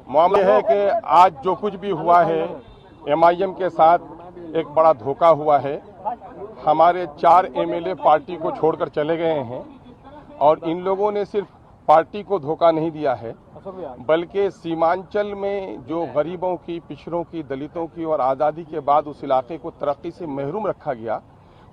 मामला है कि आज जो कुछ भी हुआ है एमआईएम के साथ एक बड़ा धोखा हुआ है। हमारे 4 एमएलए पार्टी को छोड़कर चले गए हैं और इन लोगों ने सिर्फ पार्टी को धोखा नहीं दिया है बल्कि सीमांचल में जो गरीबों की, पिछड़ों की, दलितों की और आज़ादी के बाद उस इलाके को तरक्की से महरूम रखा गया,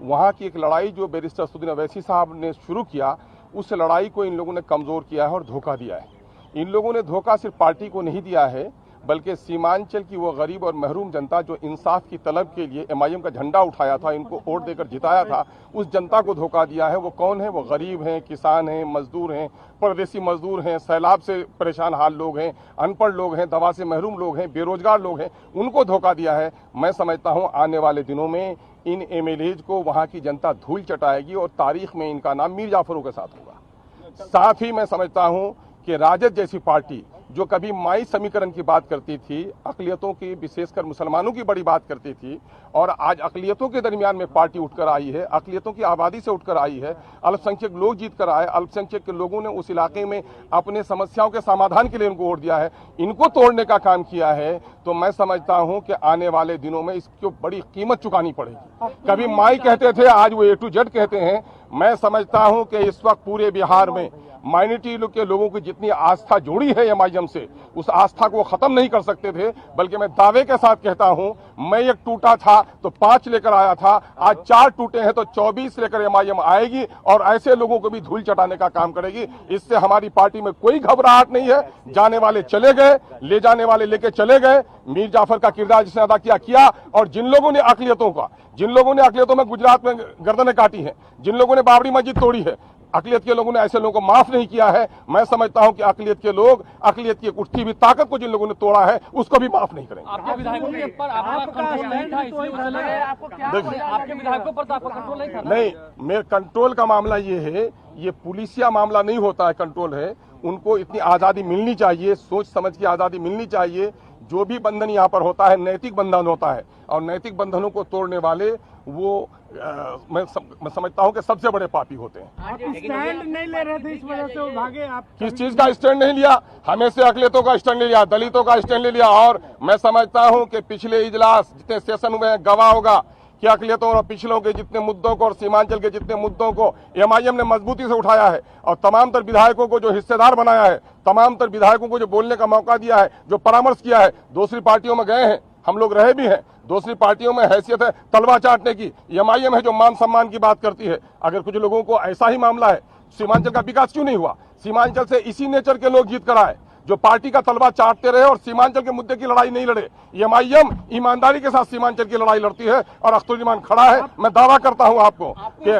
वहाँ की एक लड़ाई जो बैरिस्टर असदुद्दीन अवैसी साहब ने शुरू किया, उस लड़ाई को इन लोगों ने कमज़ोर किया है और धोखा दिया है। इन लोगों ने धोखा सिर्फ पार्टी को नहीं दिया है बल्कि सीमांचल की वो गरीब और महरूम जनता जो इंसाफ की तलब के लिए एमआईएम का झंडा उठाया था, इनको वोट देकर जिताया था, उस जनता को धोखा दिया है। वो कौन है? वो गरीब हैं, किसान हैं, मजदूर हैं, परदेसी मजदूर हैं, सैलाब से परेशान हाल लोग हैं, अनपढ़ लोग हैं, दवा से महरूम लोग हैं, बेरोजगार लोग हैं, उनको धोखा दिया है। मैं समझता हूँ आने वाले दिनों में इन एमएलएज को वहाँ की जनता धूल चटाएगी और तारीख में इनका नाम मीर जाफरों के साथ होगा। साथ ही मैं समझता हूँ कि राजद जैसी पार्टी जो कभी माई समीकरण की बात करती थी, अक़लियतों की, विशेषकर मुसलमानों की बड़ी बात करती थी, और आज अक़लियतों के दरमियान में पार्टी उठकर आई है, अक़लियतों की आबादी से उठकर आई है, अल्पसंख्यक लोग जीत कर आए, अल्पसंख्यक के लोगों ने उस इलाके में अपने समस्याओं के समाधान के लिए उनको वोट दिया है, इनको तोड़ने का काम किया है। तो मैं समझता हूं कि आने वाले दिनों में इसको बड़ी कीमत चुकानी पड़ेगी। कभी माई कहते थे, आज वो A to Z कहते हैं। मैं समझता हूं कि इस वक्त पूरे बिहार में माइनॉरिटी के लोगों की जितनी आस्था जुड़ी है एमआईएम से, उस आस्था को खत्म नहीं कर सकते थे। बल्कि मैं दावे के साथ कहता हूं, मैं एक टूटा था तो 5 लेकर आया था, आज 4 टूटे हैं तो 24 लेकर एमआईएम आएगी और ऐसे लोगों को भी धूल चटाने का काम करेगी। इससे हमारी पार्टी में कोई घबराहट नहीं है। जाने वाले चले गए, ले जाने वाले लेके चले गए। मीर जाफर का किरदार जिसने अदा किया, और जिन लोगों ने अक़लियतों में गुजरात में गर्दनें काटी हैं, जिन लोगों ने बाबरी मस्जिद तोड़ी है, अक़लियत के लोगों ने ऐसे लोगों को माफ नहीं किया है। मैं समझता हूं कि अक़लियत के लोग, अक़लियत की एक उठती हुई ताकत को जिन लोगों ने तोड़ा है, उसको भी माफ नहीं करेंगे। आपके विधायकों के ऊपर आपका कंट्रोल नहीं था, इसलिए आपके विधायकों पर आपका कंट्रोल नहीं था। नहीं, मेरे कंट्रोल का मामला ये है, ये पुलिसिया मामला नहीं होता है, कंट्रोल है। उनको इतनी आज़ादी मिलनी चाहिए, सोच समझ की आज़ादी मिलनी चाहिए। जो भी बंधन यहाँ पर होता है नैतिक बंधन होता है, और नैतिक बंधनों को तोड़ने वाले वो मैं समझता हूँ कि सबसे बड़े पापी होते हैं। आप स्टैंड नहीं ले रहे थे, इस वजह से वो भागे। आप किस चीज का स्टैंड नहीं लिया? हमें से अक़लियतों का स्टैंड ले लिया, दलितों का स्टैंड ले लिया। और मैं समझता हूँ कि पिछले इजलास जितने सेशन हुए हैं, गवाह होगा कि अक़लियतों और पिछलों के जितने मुद्दों को और सीमांचल के जितने मुद्दों को एमआईएम ने मजबूती से उठाया है, और तमाम तर विधायकों को जो हिस्सेदार बनाया है, तमाम तर विधायकों को जो बोलने का मौका दिया है, जो परामर्श किया है। दूसरी पार्टियों में गए हैं, हम लोग रहे भी हैं, दूसरी पार्टियों में हैसियत है तलवा चाटने की। एमआईएम है जो मान सम्मान की बात करती है। अगर कुछ लोगों को ऐसा ही मामला है, सीमांचल का विकास क्यों नहीं हुआ? सीमांचल से इसी नेचर के लोग जीत कर आए जो पार्टी का तलवा चाटते रहे और सीमांचल के मुद्दे की लड़ाई नहीं लड़े। एमआईएम ईमानदारी के साथ सीमांचल की लड़ाई लड़ती है और अख्तरुज्जमान खड़ा है। मैं दावा करता हूं आपको कि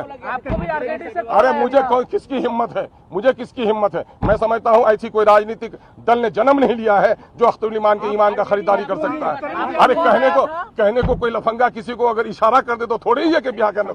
अरे मुझे किसकी हिम्मत है, मुझे किसकी हिम्मत है? मैं समझता हूं ऐसी कोई राजनीतिक दल ने जन्म नहीं लिया है जो अख्तरुज्जमान के ईमान का खरीदारी कर सकता है। अरे कहने को कोई लफंगा किसी को अगर इशारा कर दे तो थोड़ी ही है कि ब्याह करना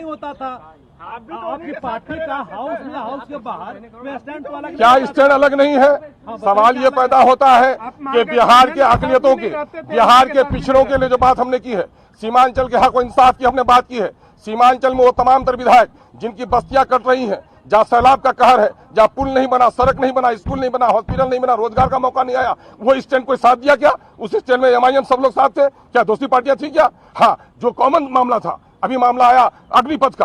होता था। आपकी पार्टी का हाउस के बाहर स्टैंड वाला क्या स्टैंड अलग नहीं है? सवाल ये पैदा होता है कि बिहार के अक़लियतों के, बिहार के पिछड़ों के लिए जो बात हमने की है, सीमांचल के हक और इंसाफ की हमने बात की है। सीमांचल में वो तमाम तर विधायक जिनकी बस्तियां कट रही हैं, जहाँ सैलाब का कहर है, जहाँ पुल नहीं बना, सड़क नहीं बना, स्कूल नहीं बना, हॉस्पिटल नहीं बना, रोजगार का मौका नहीं आया, वो स्टैंड कोई साथ दिया क्या? उस स्टैंड में एमआईएम सब लोग साथ थे क्या? दूसरी पार्टियां थी क्या? हाँ, जो कॉमन मामला था, अभी मामला आया अग्निपथ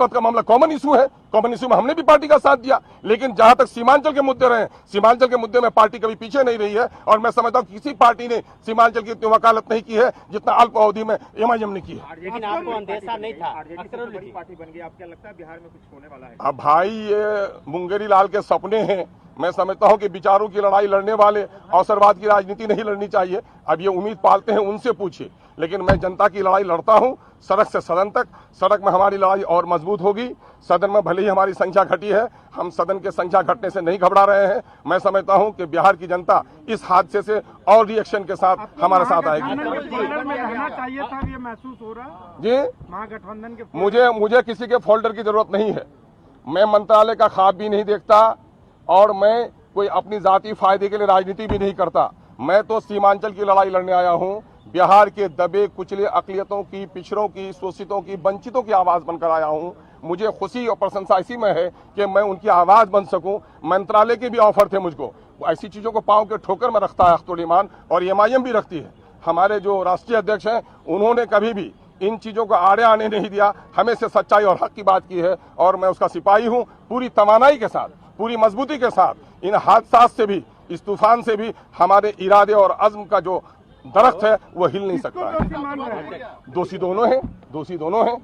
का मामला कॉमन इशू है। कॉमन इशू में हमने भी पार्टी का साथ दिया। लेकिन जहां तक सीमांचल के मुद्दे रहे, सीमांचल के मुद्दे में पार्टी कभी पीछे नहीं रही है। और मैं समझता हूं किसी पार्टी ने सीमांचल की इतनी वकालत नहीं की है जितना अल्प अवधि में एमआईएम ने की है। लेकिन आपको अंदेशा नहीं था, बड़ी पार्टी बन गई, आपको लगता है बिहार में कुछ होने वाला है? अब भाई ये मुंगेरी लाल के सपने हैं। मैं समझता हूं कि विचारों की लड़ाई लड़ने वाले अवसरवाद की राजनीति नहीं लड़नी चाहिए। अब ये उम्मीद पालते हैं उनसे पूछिए। लेकिन मैं जनता की लड़ाई लड़ता हूं, सड़क से सदन तक। सड़क में हमारी लड़ाई और मजबूत होगी। सदन में भले ही हमारी संख्या घटी है, हम सदन के संख्या घटने से नहीं घबरा रहे हैं। मैं समझता हूं कि बिहार की जनता इस हादसे से और रिएक्शन के साथ हमारे साथ आएगी। चाहिए था, ये महसूस हो रहा जी, महागठबंधन के मुझे किसी के फोल्डर की जरूरत नहीं है। मैं मंत्रालय का ख्वाब भी नहीं देखता और मैं कोई अपनी जाति फायदे के लिए राजनीति भी नहीं करता। मैं तो सीमांचल की लड़ाई लड़ने आया हूं। बिहार के दबे कुचले अक़लियतों की, पिछड़ों की, शोषितों की, वंचितों की आवाज बनकर आया हूं। मुझे खुशी और प्रशंसा इसी में है कि मैं उनकी आवाज़ बन सकूं। मंत्रालय के भी ऑफर थे मुझको, ऐसी चीज़ों को पाँव के ठोकर में रखता है अख्तरुल ईमान, और MIM भी रखती है। हमारे जो राष्ट्रीय अध्यक्ष हैं उन्होंने कभी भी इन चीज़ों को आड़े आने नहीं दिया, हमेशा सच्चाई और हक की बात की है, और मैं उसका सिपाही हूँ। पूरी तवानाई के साथ, पूरी मजबूती के साथ इन हादसा से भी, इस तूफान से भी हमारे इरादे और अज़्म का जो दरख्त है वो हिल नहीं सकता है। दोषी दोनों हैं,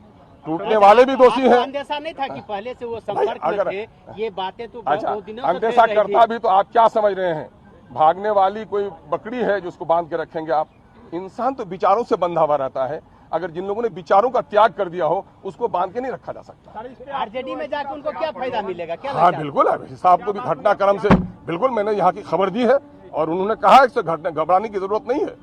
टूटने वाले भी दोषी हैं। अंदेशा नहीं था कि पहले से वो संपर्क में थे, ये बातें तो अच्छा, बहुत दिनों से अंदेशा फैल रही करता थी। भी तो आप क्या समझ रहे हैं? भागने वाली कोई बकरी है जिसको बांध के रखेंगे आप? इंसान तो विचारों से बंधा हुआ रहता है। अगर जिन लोगों ने विचारों का त्याग कर दिया हो उसको बांध के नहीं रखा जा सकता। आरजेडी में जाकर उनको क्या फायदा मिलेगा, क्या हाँ बिल्कुल है, साहब को भी घटनाक्रम से बिल्कुल मैंने यहाँ की खबर दी है, और उन्होंने कहा है इससे घबराने की जरूरत नहीं है।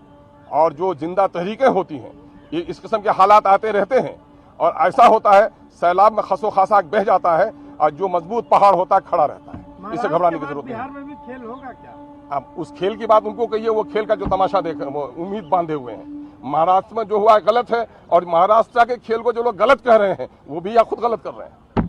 और जो जिंदा तहरीकें होती हैं, ये इस किस्म के हालात आते रहते हैं, और ऐसा होता है सैलाब में खसो खासा बह जाता है, और जो मजबूत पहाड़ होता है खड़ा रहता है। इससे घबराने की जरूरत नहीं। बिहार में भी खेल होगा क्या? अब उस खेल की बात उनको कहिए, वो खेल का जो तमाशा देख वो उम्मीद बांधे हुए हैं। महाराष्ट्र में जो हुआ है गलत है, और महाराष्ट्र के खेल को जो लोग गलत कह रहे हैं वो भी या खुद गलत कर रहे हैं।